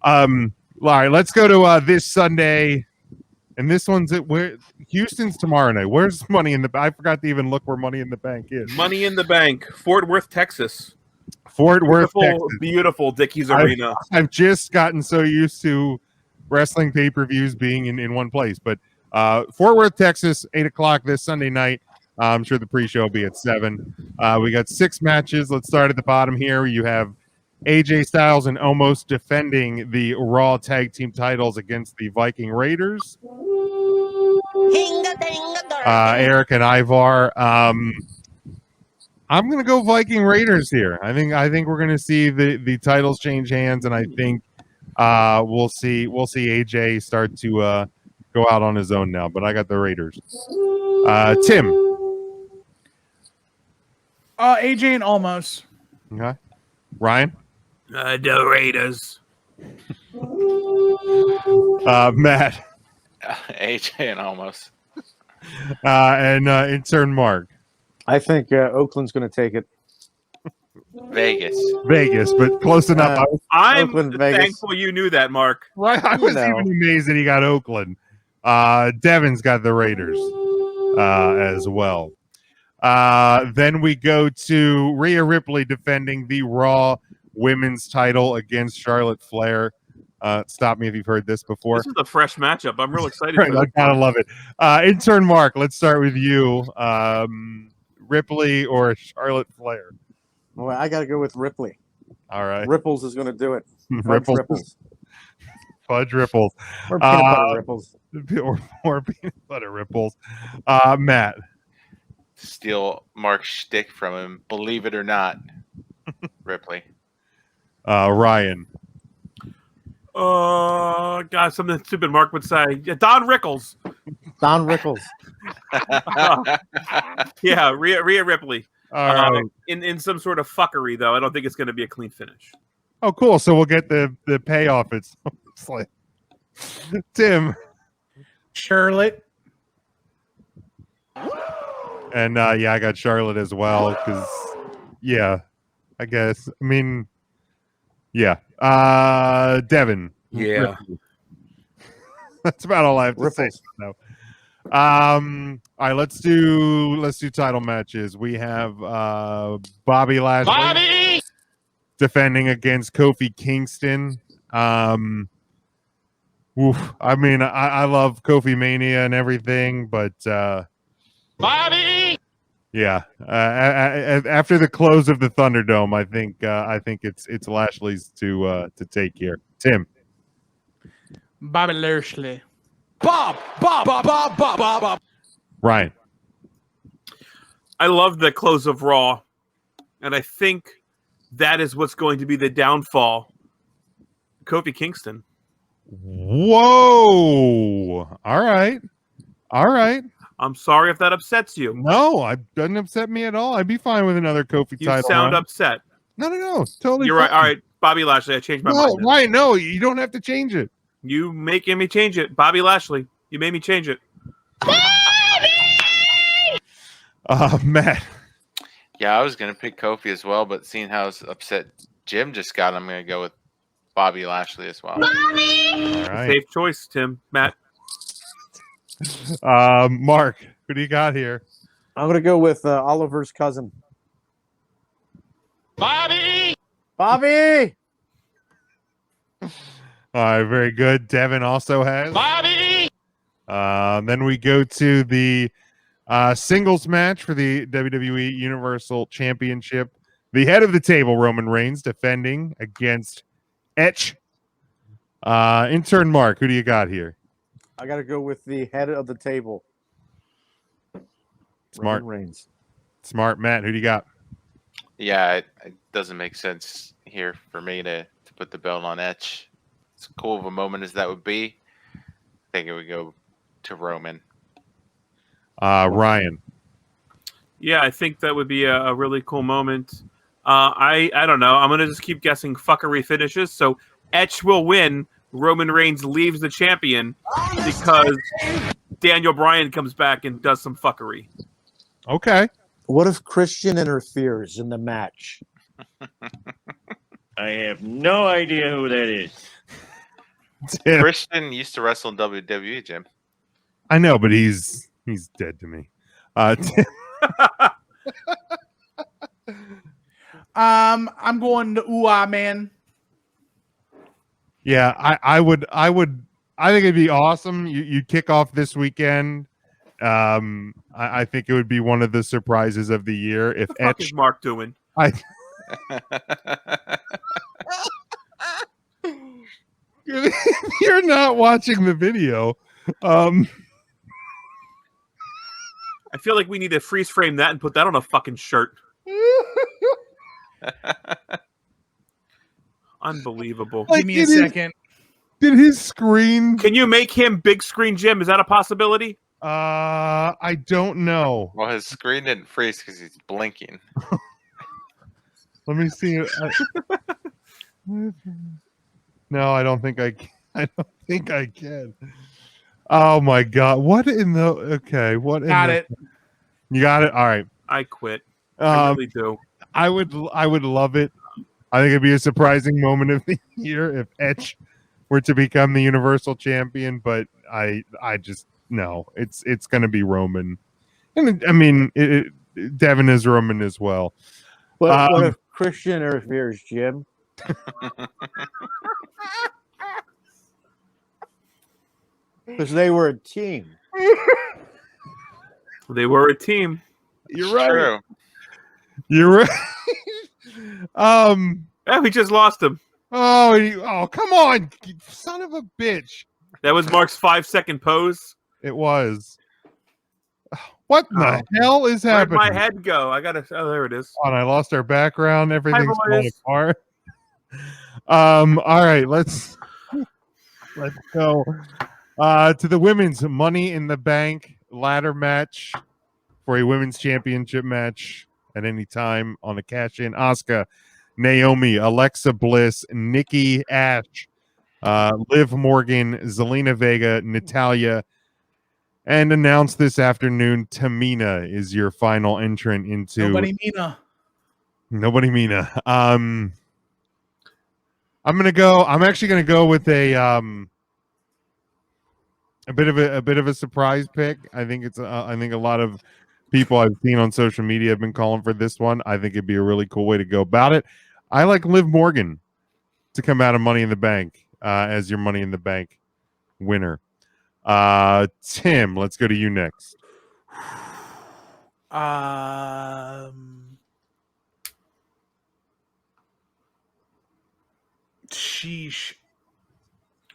All right, let's go to this Sunday. And this one's where Houston's tomorrow night. Where's Money in the Bank? I forgot to even look where Money in the Bank is. Money in the Bank, Fort Worth, Texas. Fort Worth, Texas. Beautiful Dickies Arena. I've just gotten so used to wrestling pay-per-views being in one place. But Fort Worth, Texas, 8 o'clock this Sunday night. I'm sure the pre-show will be at 7. We got 6 matches. Let's start at the bottom here. You have AJ Styles and Omos defending the Raw Tag Team titles against the Viking Raiders. Eric and Ivar. I'm going to go Viking Raiders here. I think we're going to see the titles change hands, and I think we'll see AJ start to go out on his own now. But I got the Raiders. Tim. AJ and Omos. Okay. Ryan. The Raiders. Matt. AJ and Omos. And intern Mark. I think Oakland's going to take it. Vegas, but close enough. I'm Oakland, thankful you knew that, Mark. Right, I was even amazed that he got Oakland. Devin's got the Raiders as well. Then we go to Rhea Ripley defending the Raw Women's title against Charlotte Flair. Stop me if you've heard this before. This is a fresh matchup. I'm real excited. Right, I gotta love it. Intern Mark, let's start with you. Ripley or Charlotte Flair? Well, I got to go with Ripley. All right. Ripples is going to do it. Ripples. Fudge Ripples. Or peanut butter Ripples. Or peanut butter Ripples. Matt. Steal Mark's shtick from him. Believe it or not, Ripley. Ryan. God, something stupid Mark would say. Yeah, Don Rickles. Don Rickles. Yeah, Rhea Ripley. All right. In some sort of fuckery, though. I don't think it's going to be a clean finish. Oh, cool. So we'll get the payoff. It's like Tim. Charlotte. And I got Charlotte as well because, I guess. I mean, Devin. Yeah. That's about all I have to say. No. All right, let's do title matches. We have Bobby Lashley defending against Kofi Kingston. I mean, I love Kofi Mania and everything, but Bobby. Yeah, after the close of the Thunderdome, I think it's Lashley's to take here. Tim. Bobby Lashley. Bob. Ryan. I love the close of Raw, and I think that is what's going to be the downfall. Kofi Kingston. Whoa! All right. I'm sorry if that upsets you. No, it doesn't upset me at all. I'd be fine with another Kofi title. You sound upset. No, totally. You're fine. right. All right, Bobby Lashley. I changed my mind. No, Ryan, no, you don't have to change it. You making me change it, Bobby Lashley. You made me change it. Matt. Yeah, I was gonna pick Kofi as well, but seeing how upset Jim just got, I'm gonna go with Bobby Lashley as well. Bobby! Right. Safe choice, Tim. Matt. Mark, who do you got here? I'm gonna go with Oliver's cousin. Bobby. All right, very good. Devin also has Bobby. Then we go to the singles match for the WWE Universal Championship. The head of the table, Roman Reigns, defending against Edge. Intern Mark, who do you got here? I got to go with the head of the table. Smart. Roman Reigns. Smart. Matt, who do you got? Yeah, it doesn't make sense here for me to put the belt on Edge. As cool of a moment as that would be, I think it would go to Roman. Ryan. Yeah, I think that would be a really cool moment. I don't know. I'm going to just keep guessing fuckery finishes. So Edge will win. Roman Reigns leaves the champion because Daniel Bryan comes back and does some fuckery. Okay. What if Christian interferes in the match? I have no idea who that is. Tim. Christian used to wrestle in WWE, Jim. I know, but he's dead to me. Tim, I'm going to man. yeah, I think it'd be awesome. You kick off this weekend. I think it would be one of the surprises of the year if What the fuck Etch. is Mark doing? You're not watching the video. I feel like we need to freeze frame that and put that on a fucking shirt. Unbelievable. Like, Give me a it is- second. Did his screen? Can you make him big screen Jim? Is that a possibility? I don't know. Well, his screen didn't freeze because he's blinking. Let me see. No, I don't think I can. I don't think I can. Oh my god! What in the? Okay, what? Got it. You got it. All right. I quit. I really do. I would love it. I think it'd be a surprising moment of the year if Etch were to become the Universal Champion, but I just no. It's going to be Roman, and I mean, Devin is Roman as well. What if Christian interferes, Jim? Because they were a team. They were a team. You're right. True. You're right. Yeah, we just lost him. Oh, come on, you son of a bitch! That was Mark's 5-second pose. It was. What the hell is Where'd happening? my head go? I gotta. Oh, there it is. Oh, and I lost our background. Everything's falling boys. apart. All right, let's go to the women's Money in the Bank ladder match for a women's championship match at any time on a cash-in. Asuka, Naomi, Alexa Bliss, Nikki Ash, Liv Morgan, Zelina Vega, Natalia, and announced this afternoon, Tamina is your final entrant into Nobody Mina. I'm actually gonna go with a bit of a surprise pick. I think I think a lot of people I've seen on social media have been calling for this one. I think it'd be a really cool way to go about it. I like Liv Morgan to come out of Money in the Bank as your Money in the Bank winner. Tim, let's go to you next. Sheesh.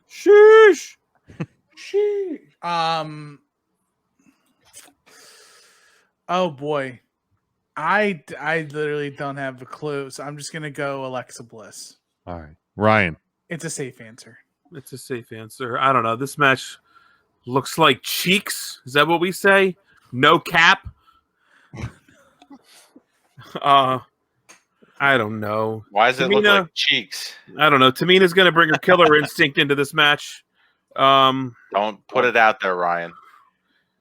Sheesh. Sheesh. Oh boy. I literally don't have a clue, so I'm just gonna go Alexa Bliss. All right, Ryan. It's a safe answer. It's a safe answer. I don't know. This match looks like cheeks. Is that what we say? No cap. I don't know. Why does it look Tamina- like cheeks? I don't know. Tamina's going to bring her killer instinct into this match. Don't put it out there, Ryan.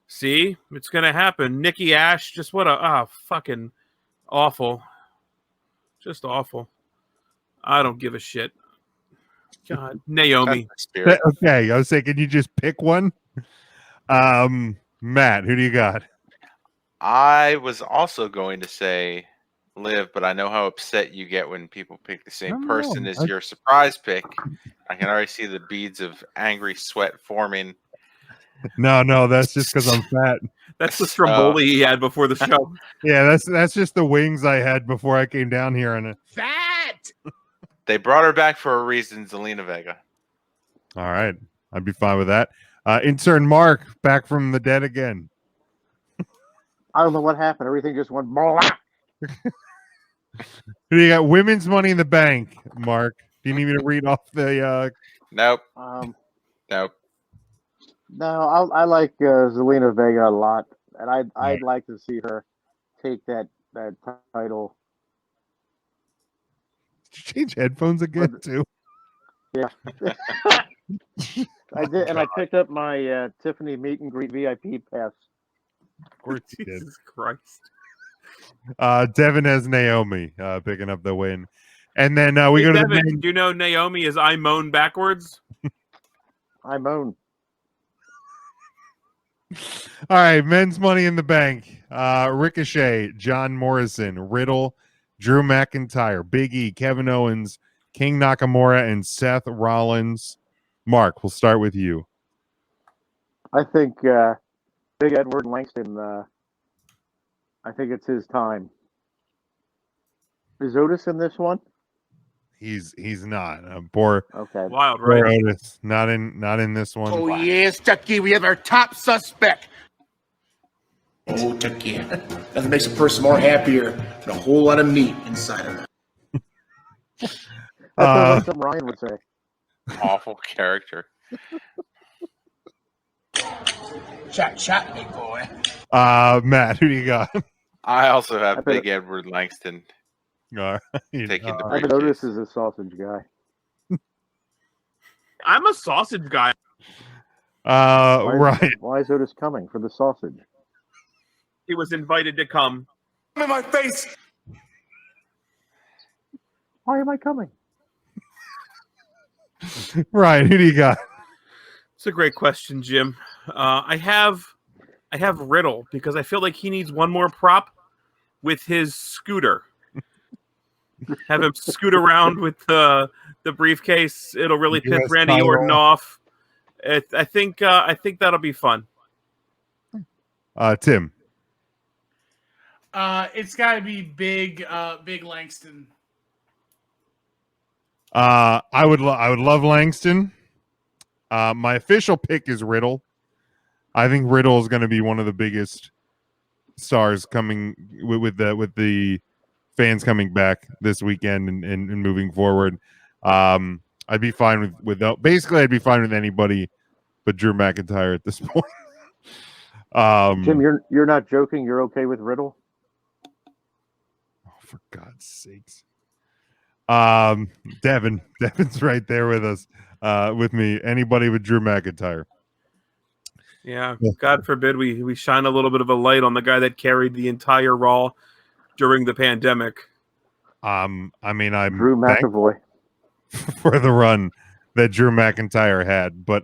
See, it's going to happen. Nikki Ash, just what a fucking awful, just awful. I don't give a shit. God, Naomi. That's the spirit. Okay, I was saying, can you just pick one? Matt, who do you got? I was also going to say Liv, but I know how upset you get when people pick the same No, person as your surprise pick. I can already see the beads of angry sweat forming. No, that's just because I'm fat. That's the Stromboli he had before the show. Yeah, that's just the wings I had before I came down here. And Fat. They brought her back for a reason, Zelina Vega. all right, I'd be fine with that. Intern Mark back from the dead again. I don't know what happened. Everything just went. Who do you got? Women's Money in the Bank, Mark. Do you need me to read off the? Nope. No, I like Zelina Vega a lot, and I'd like to see her take that title. Did you change headphones again too? Yeah, I did, and I picked up my Tiffany meet and greet VIP pass. Of course you did. Jesus Christ. Devin has Naomi picking up the win, and then we Hey, go to Devin, the main. did you know Naomi is I moan backwards? I moan. All right, men's Money in the Bank. Ricochet, John Morrison, Riddle, Drew McIntyre, Big E, Kevin Owens, King Nakamura, and Seth Rollins. Mark, we'll start with you. I think Big Edward Langston. I think it's his time. Is Otis in this one? He's not. Poor Okay. Wild, poor right? Otis. Not in this one. Oh, yes, Chucky, we have our top suspect. Oh, Chucky. Nothing makes a person more happier than a whole lot of meat inside of them. That sounds like something Ryan would say. Awful character. Chat, big boy. Matt, who do you got? I also have I bet Big Edward Langston taking the I bet Otis is a sausage guy. I'm a sausage guy. Right. Why is Otis coming for the sausage? He was invited to come. In my face. Why am I coming? Right. Who do you got? It's a great question, Jim. I have Riddle because I feel like he needs one more prop with his scooter. Have him scoot around with the briefcase. It'll really piss US Randy title. Orton off. I think that'll be fun. Tim. It's got to be Big Langston. I would love Langston. My official pick is Riddle. I think Riddle is going to be one of the biggest stars coming with the fans coming back this weekend and moving forward. I'd be fine with basically I'd be fine with anybody but Drew McIntyre at this point. Tim, you're not joking. You're okay with Riddle? Oh, for God's sakes. Devin's right there with us, with me. Anybody with Drew McIntyre. Yeah, God forbid we shine a little bit of a light on the guy that carried the entire Raw during the pandemic. I mean, I'm Drew thankful McAvoy. for the run that Drew McIntyre had, but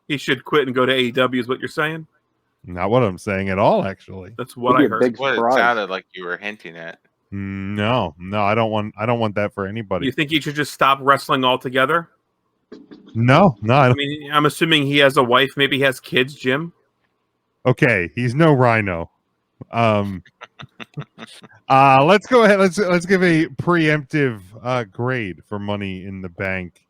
He should quit and go to AEW is what you're saying? not what I'm saying at all, actually. That's what It'd I be a heard. big What it surprise. sounded like you were hinting at. No, I don't want that for anybody. You think he should just stop wrestling altogether? No, I I don't. mean, I'm assuming he has a wife, maybe he has kids, Jim. Okay, he's no Rhino. Let's go ahead. Let's give a preemptive grade for Money in the Bank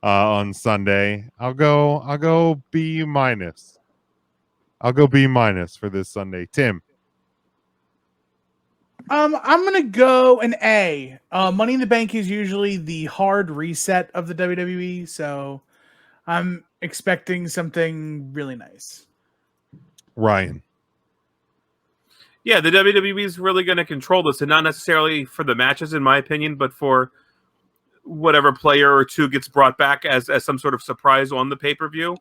on Sunday. I'll go B minus. I'll go B minus for this Sunday. Tim. I'm gonna go an A. Money in the Bank is usually the hard reset of the WWE, so I'm expecting something really nice. Ryan. Yeah, the WWE is really going to control this, and not necessarily for the matches, in my opinion, but for whatever player or two gets brought back as some sort of surprise on the pay-per-view.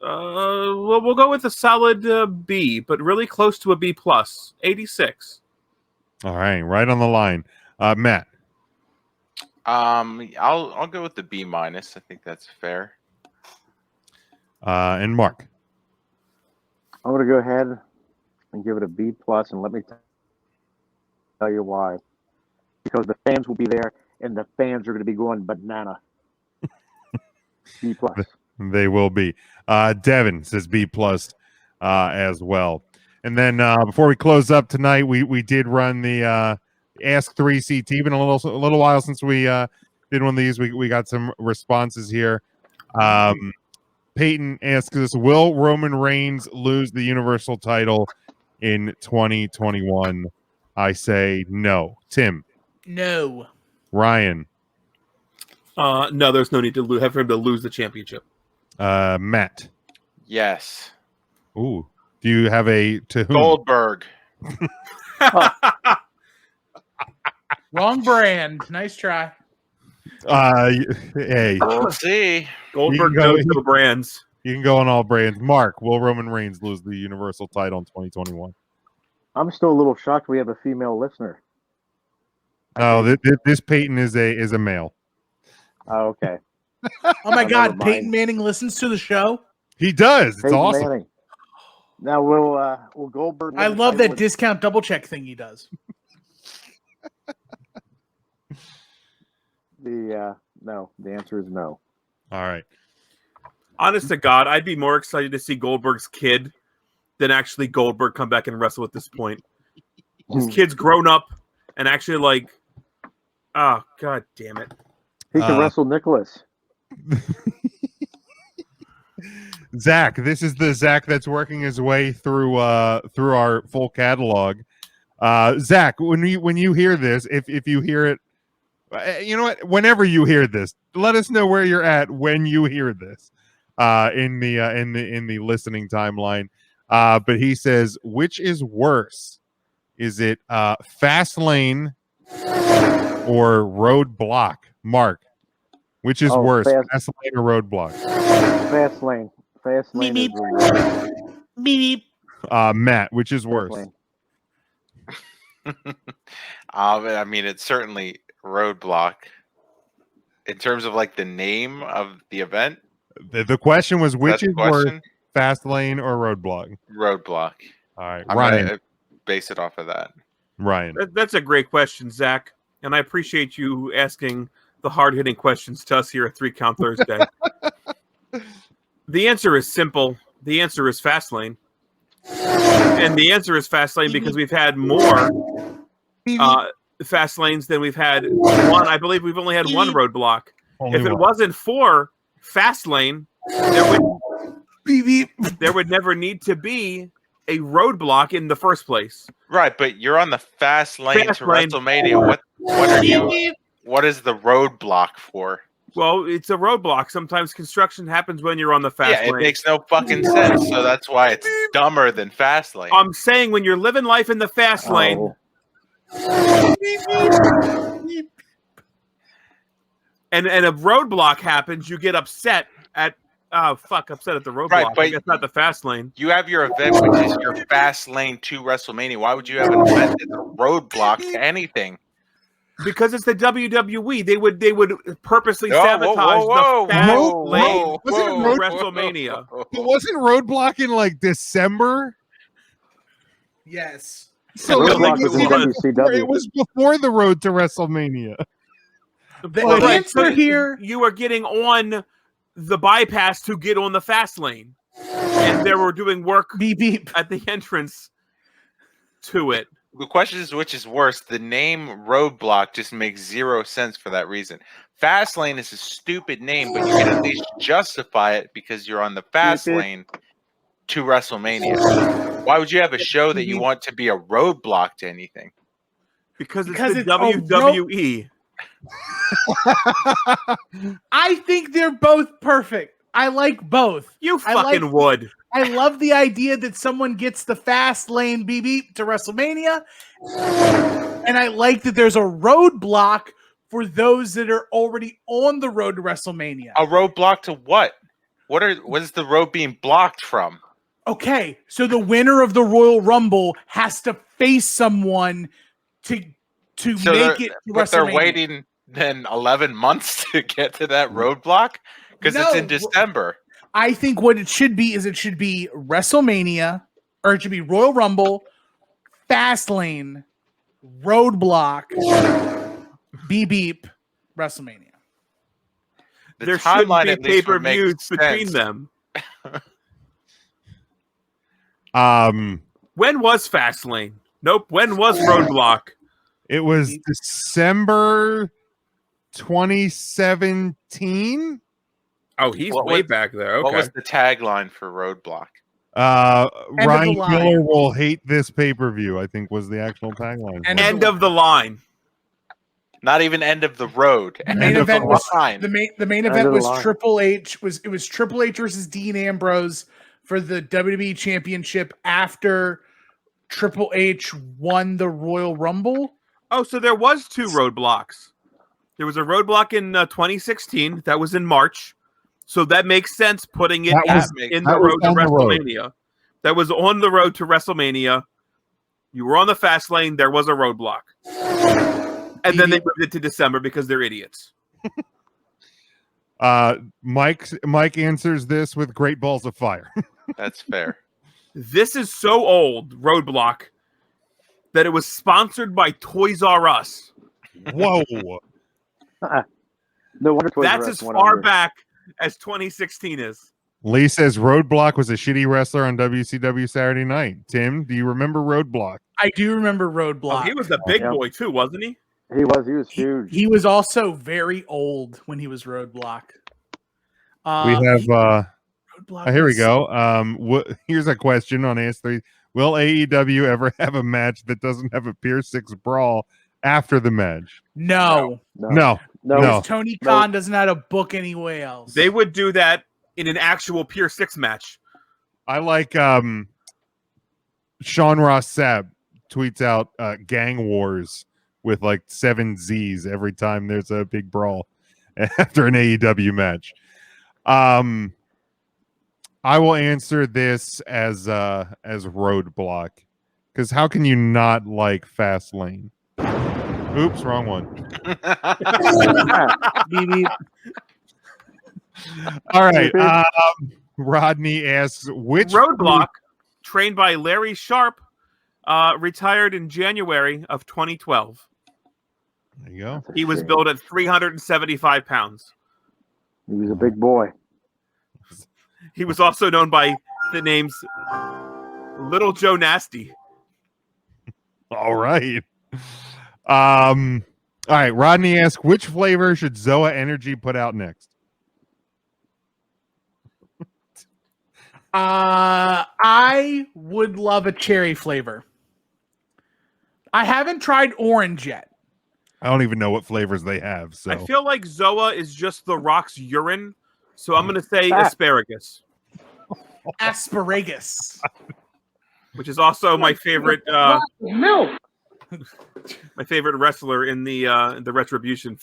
We'll go with a solid B, but really close to a B plus, 86. All right on the line. Matt. I'll go with the B minus. I think that's fair. And Mark. I'm going to go ahead and give it a B plus, and let me tell you why. Because the fans will be there, and the fans are going to be going banana. B plus. They will be. Devin says B plus as well. And then before we close up tonight, we did run the Ask 3CT. Been a little while since we did one of these. We got some responses here. Peyton asks us, will Roman Reigns lose the Universal title in 2021? I say no. Tim. No. Ryan. No, there's no need to have him to lose the championship. Matt. Yes. Ooh. Do you have a to whom? Goldberg. Wrong brand. Nice try. Hey. We'll see. Goldberg You can go- knows no brands. You can go on all brands. Mark, will Roman Reigns lose the Universal title in 2021? I'm still a little shocked we have a female listener. No, this Peyton is a male. Oh, okay. Oh my Oh, God, never Peyton mind. Manning listens to the show. He does. It's Peyton awesome. Manning. Now will Goldberg? I win the love title that discount double check thing he does. No. The answer is no. All right. Honest to God, I'd be more excited to see Goldberg's kid than actually Goldberg come back and wrestle at this point. His kid's grown up and actually like, oh God damn it. He can wrestle Nicholas. Zach, this is the Zach that's working his way through our full catalog. Zach, when you hear this, if you hear it, you know what? Whenever you hear this, let us know where you're at when you hear this in the listening timeline. But he says, which is worse? Is it Fastlane or Roadblock? Mark, which is worse, Fastlane or Roadblock? Fastlane. Fastlane Beep, is the worst. Beep. Matt, which is worse? Fastlane. I mean, it's certainly Roadblock. In terms of like the name of the event, The question was, which that's the is worse, question. Fastlane or Roadblock? Roadblock. All right, I'm Ryan. gonna base it off of that. Ryan. That's a great question, Zach. And I appreciate you asking the hard-hitting questions to us here at 3 Count Thursday. The answer is simple. The answer is Fastlane. And the answer is Fastlane because we've had more Fastlanes than we've had one. I believe we've only had one Roadblock. Only If it one. wasn't for Fastlane, there would never need to be a Roadblock in the first place. Right, but you're on the fast lane Fast to lane. WrestleMania. What is the roadblock for? Well, it's a roadblock. Sometimes construction happens when you're on the fast Yeah, lane. it makes no fucking sense. So that's why it's dumber than fast lane. I'm saying when you're living life in the fast lane, and a roadblock happens, you get upset at upset at the roadblock. Right, but that's not the fast lane. You have your event, which is your fast lane to WrestleMania. Why would you have an event that's a roadblock to anything? Because it's the WWE. They would purposely sabotage the fast lane to WrestleMania. It wasn't Roadblock in like December. Yes. So Roadblock was in WCW. it was before the road to WrestleMania. The Right, answer so here, you are getting on the bypass to get on the fast lane, and they were doing work beep beep. at the entrance to it. The question is, which is worse? The name Roadblock just makes zero sense for that reason. Fastlane is a stupid name, but you can at least justify it because you're on the fast lane to WrestleMania. Why would you have a show that you want to be a roadblock to anything? Because it's Because the it's a WWE. I think they're both perfect. I like both. You I fucking would. I love the idea that someone gets the fast lane beep beep to WrestleMania. And I like that there's a roadblock for those that are already on the road to WrestleMania. A roadblock to what? What is the road being blocked from? Okay, so the winner of the Royal Rumble has to face someone to make it to but WrestleMania. they're waiting then 11 months to get to that roadblock because it's in December. I think what it should be is it should be WrestleMania, or it should be Royal Rumble, Fastlane, Roadblock, beep beep, WrestleMania. There should be pay-per-views between them. When was Fastlane? Nope. When was Roadblock? It was December 2017. Oh, he's way back there. Okay. What was the tagline for Roadblock? Ryan Miller will hate this pay-per-view, I think was the actual tagline. End of the line. Not even end of the road. The main event was line. the main event was Triple H. It was Triple H versus Dean Ambrose for the WWE Championship after Triple H won the Royal Rumble. Oh, so there was 2 roadblocks. There was a roadblock in 2016. That was in March. So that makes sense putting it in the road to WrestleMania. That was on the road to WrestleMania. You were on the fast lane. There was a roadblock. And then they moved it to December because they're idiots. Mike answers this with Great Balls of Fire. That's fair. This is so old, Roadblock, that it was sponsored by Toys R Us. Whoa. No wonder Toys R That's Us as went far under. back as 2016 is. Lee says Roadblock was a shitty wrestler on WCW Saturday Night. Tim, do you remember Roadblock? I do remember Oh, Roadblock. he was the big Yeah. boy too, wasn't he? He was huge. He was also very old when he was Roadblock. We have Roadblock here we was- go. Here's a question on AS3. Will AEW ever have a match that doesn't have a Pier 6 brawl after the match? No, No. because Tony Khan doesn't know how to book anywhere else. They would do that in an actual Pier 6 match. I like Sean Ross Sapp tweets out gang wars with like 7 Z's every time there's a big brawl after an AEW match. I will answer this as Roadblock, because how can you not like Fastlane? Oops, wrong one. Beep, beep. All right. Rodney asks which Roadblock, trained by Larry Sharp, retired in January of 2012. There you go. He was billed at 375 pounds. He was a big boy. He was also known by the names Little Joe Nasty. All right. All right. Rodney asks which flavor should Zoa Energy put out next? I would love a cherry flavor. I haven't tried orange yet. I don't even know what flavors they have. So I feel like Zoa is just the Rock's urine, so I'm going to say asparagus, Asparagus. which is also my favorite Milk. my favorite wrestler in the Retribution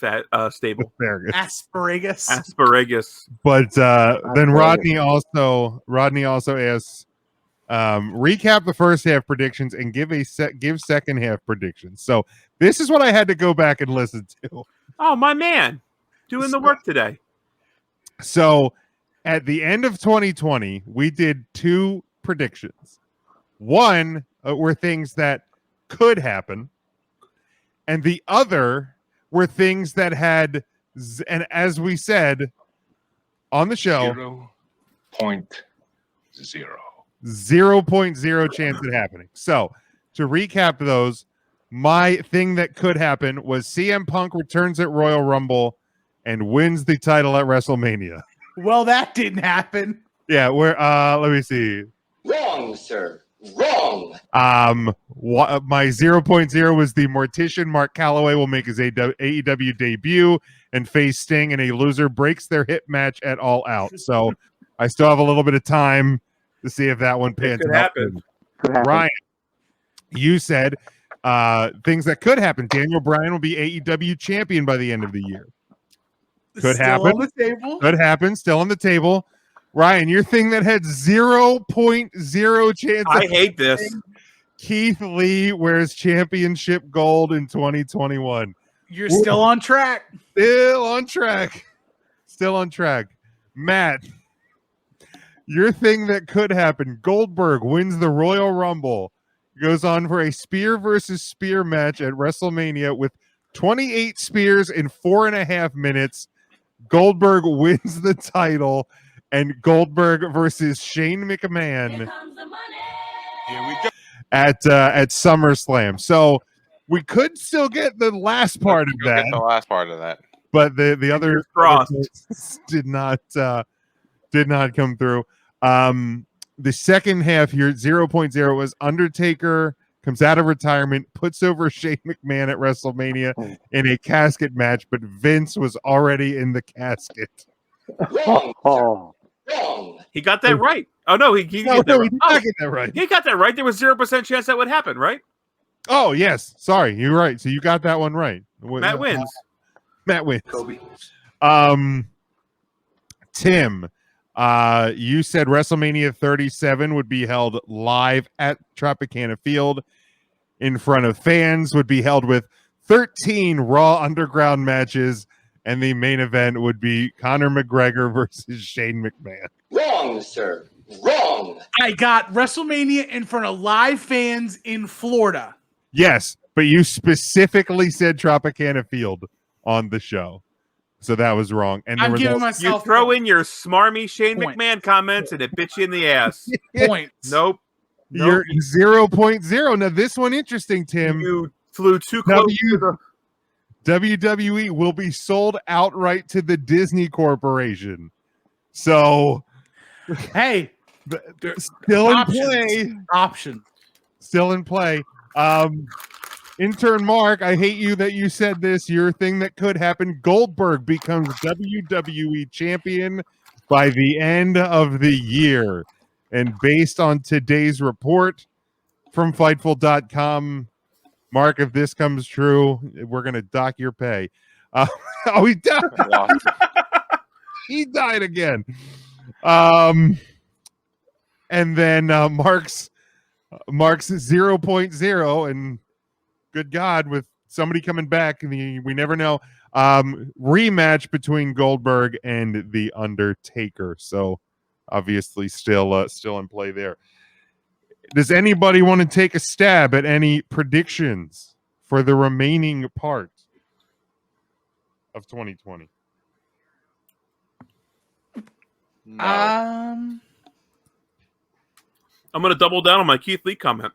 stable. asparagus. Asparagus. Asparagus. But then Rodney also asks, recap the first half predictions and give second half predictions. So this is what I had to go back and listen to. Oh, my man, doing the work today. So at the end of 2020, we did 2 predictions. One were things that could happen, and the other were things that had, and as we said on the show, 0.0. 0.0 chance of happening. So to recap those, my thing that could happen was CM Punk returns at Royal Rumble and wins the title at WrestleMania. Well, that didn't happen. Yeah, where let me see. Wrong, sir. Wrong. My 0.0 was the Mortician Mark Calloway will make his AEW debut and face Sting, and a loser breaks their hit match at All Out. So I still have a little bit of time to see if that one pans could out. happen. Could happen. Ryan, you said things that could happen. Daniel Bryan will be AEW champion by the end of the year. Could Still happen. on the table. Could happen. Still on the table. Ryan, your thing that had 0.0 chance. I hate this. Keith Lee wears championship gold in 2021. You're still on track. Still on track. Still on track. Matt, your thing that could happen. Goldberg wins the Royal Rumble. Goes on for a spear versus spear match at WrestleMania with 28 spears in 4.5 minutes. Goldberg wins the title, and Goldberg versus Shane McMahon Here we go. at SummerSlam. So we could still get the last part of You'll that, get the last part of that. but the other Fingers crossed. did not come through. The second half here, 0.0 was Undertaker comes out of retirement, puts over Shane McMahon at WrestleMania in a casket match, but Vince was already in the casket. Wrong. Oh, Wrong. He got that right. Oh no, he No, got that no, right. he did Oh, not get that right. he got that right. There was 0% chance that would happen, right? Oh, yes. Sorry, you're right. So you got that one right. Matt wins. Matt wins. Kobe. Tim, you said WrestleMania 37 would be held live at Tropicana Field in front of fans, would be held with 13 Raw Underground matches and the main event would be Conor McGregor versus Shane McMahon. Wrong, sir. Wrong. I got WrestleMania in front of live fans in Florida. Yes, but you specifically said Tropicana Field on the show, so that was wrong. And there I'm was giving also, You myself throw in your smarmy Shane Point. McMahon comments and it bits you in the ass. points. Nope. you're 0.0. Now this one interesting, Tim. You flew too close to the. WWE will be sold outright to the Disney Corporation. So Hey, still in options. play. Option. Still in play. Intern Mark, I hate you that you said this. Your thing that could happen. Goldberg becomes WWE champion by the end of the year. And based on today's report from Fightful.com, Mark, if this comes true, we're going to dock your pay. Oh, he died. He died again. And then Mark's 0.0, and good God, with somebody coming back, we never know. Rematch between Goldberg and The Undertaker. So obviously still in play there. Does anybody want to take a stab at any predictions for the remaining part of 2020? No. I'm going to double down on my Keith Lee comment.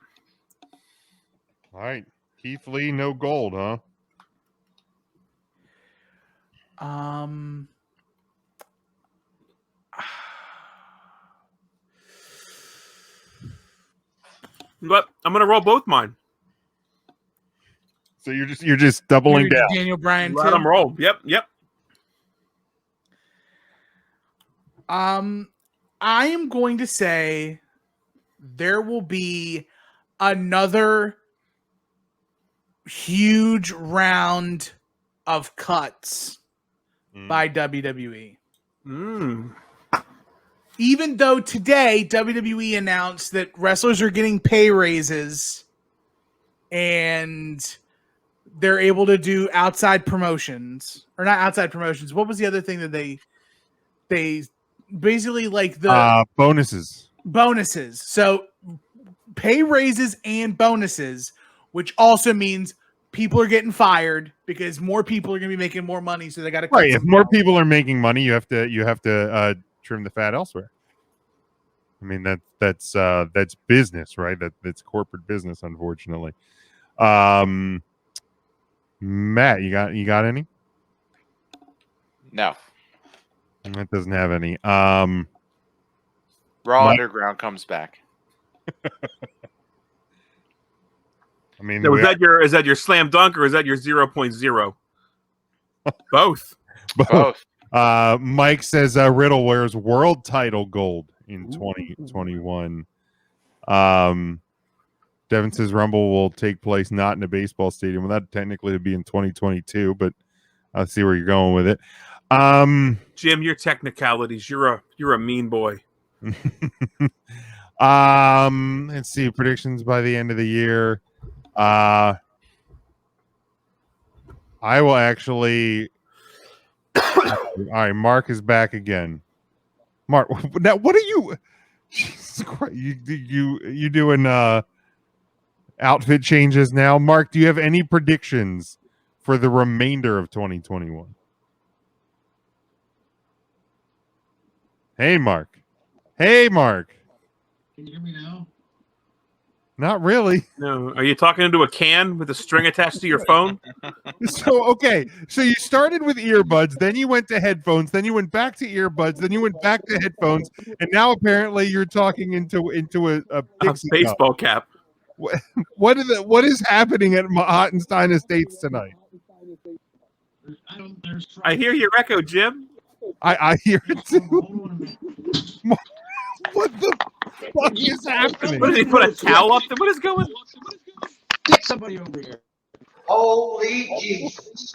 All right. Keith Lee, no gold, huh? But I'm going to roll both mine. So you're just doubling down. Daniel Bryan. Let them roll. Yep. I am going to say there will be another huge round of cuts by WWE. Even though today WWE announced that wrestlers are getting pay raises and they're able to do outside promotions, or not outside promotions. What was the other thing that they basically like the bonuses? So pay raises and bonuses, which also means people are getting fired because more people are going to be making more money. So they got to right. If more people are making money, you have to trim the fat elsewhere. I mean that's business, right? That's corporate business, unfortunately. Matt, you got any? No. That doesn't have any. Raw Mike? Underground comes back. I mean, So is that your slam dunk or is that your 0.0? Both. Both. Mike says Riddle wears world title gold in 2021. Devin says Rumble will take place not in a baseball stadium. Well, that technically would be in 2022, but I'll see where you're going with it. Jim, your technicalities. You're a mean boy. Let's see predictions by the end of the year. I will actually. All right, Mark is back again. Mark, now what are you? Jesus Christ, you doing outfit changes now? Mark, do you have any predictions for the remainder of 2021? Hey, Mark. Hey, Mark. Can you hear me now? Not really. No, are you talking into a can with a string attached to your phone? So you started with earbuds, then you went to headphones, then you went back to earbuds, then you went back to headphones, and now apparently you're talking into a Dixie baseball cap. What is happening at Hottenstein Estates tonight? I hear your echo, Jim. I hear it too. What the fuck is happening? What did he put a towel up there? What is going on? Get somebody over here. Holy Jesus.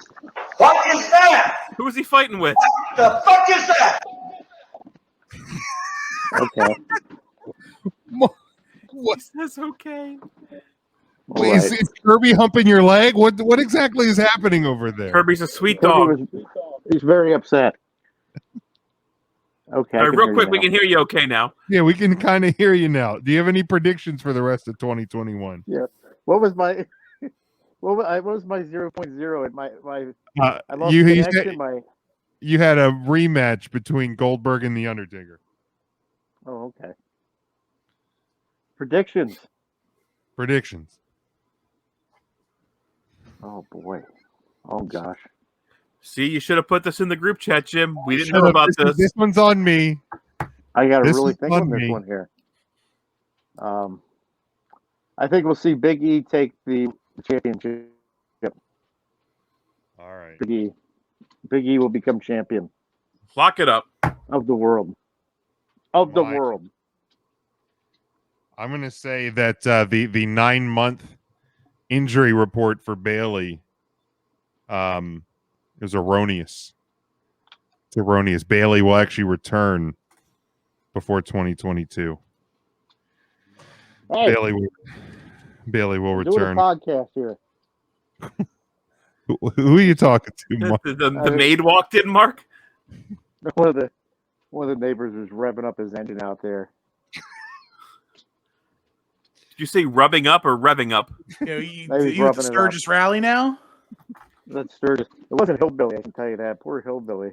What is that? Who is he fighting with? What the fuck is that? Okay. What? That's okay. Wait, is Kirby humping your leg? What exactly is happening over there? Kirby's a sweet dog. He's very upset. Okay. All right, real quick, we can hear you okay now. Yeah, we can kind of hear you now. Do you have any predictions for the rest of 2021? Yeah. What was my what was my 0.0 and my I lost You connection. you had a rematch between Goldberg and The Undertaker. Oh, okay. Predictions. Oh boy. Oh gosh. See, you should have put this in the group chat, Jim. We didn't know about this. This one's on me. I got to This really is think on on this me. one here. I think we'll see Big E take the championship. All right. Big E will become champion Lock it up. of the world. Of the world. I'm going to say that the 9-month injury report for Bailey is erroneous. It's erroneous. Bailey will actually return before 2022. Hey, Bailey will we're doing a return. podcast here. Who are you talking to, Mark? The maid walked in, Mark. One of the neighbors was revving up his engine out there. Did you say rubbing up or revving up? You at the Sturgis rally now? That's Sturgis. It wasn't Hillbilly, I can tell you that. Poor Hillbilly.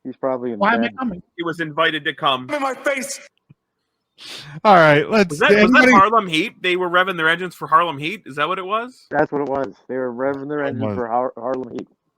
He's probably in Why am I bed. coming? He was invited to come. In my face. All right, let's. Was that Harlem Heat? They were revving their engines for Harlem Heat. Is that what it was? That's what it was. They were revving their engine for Harlem Heat.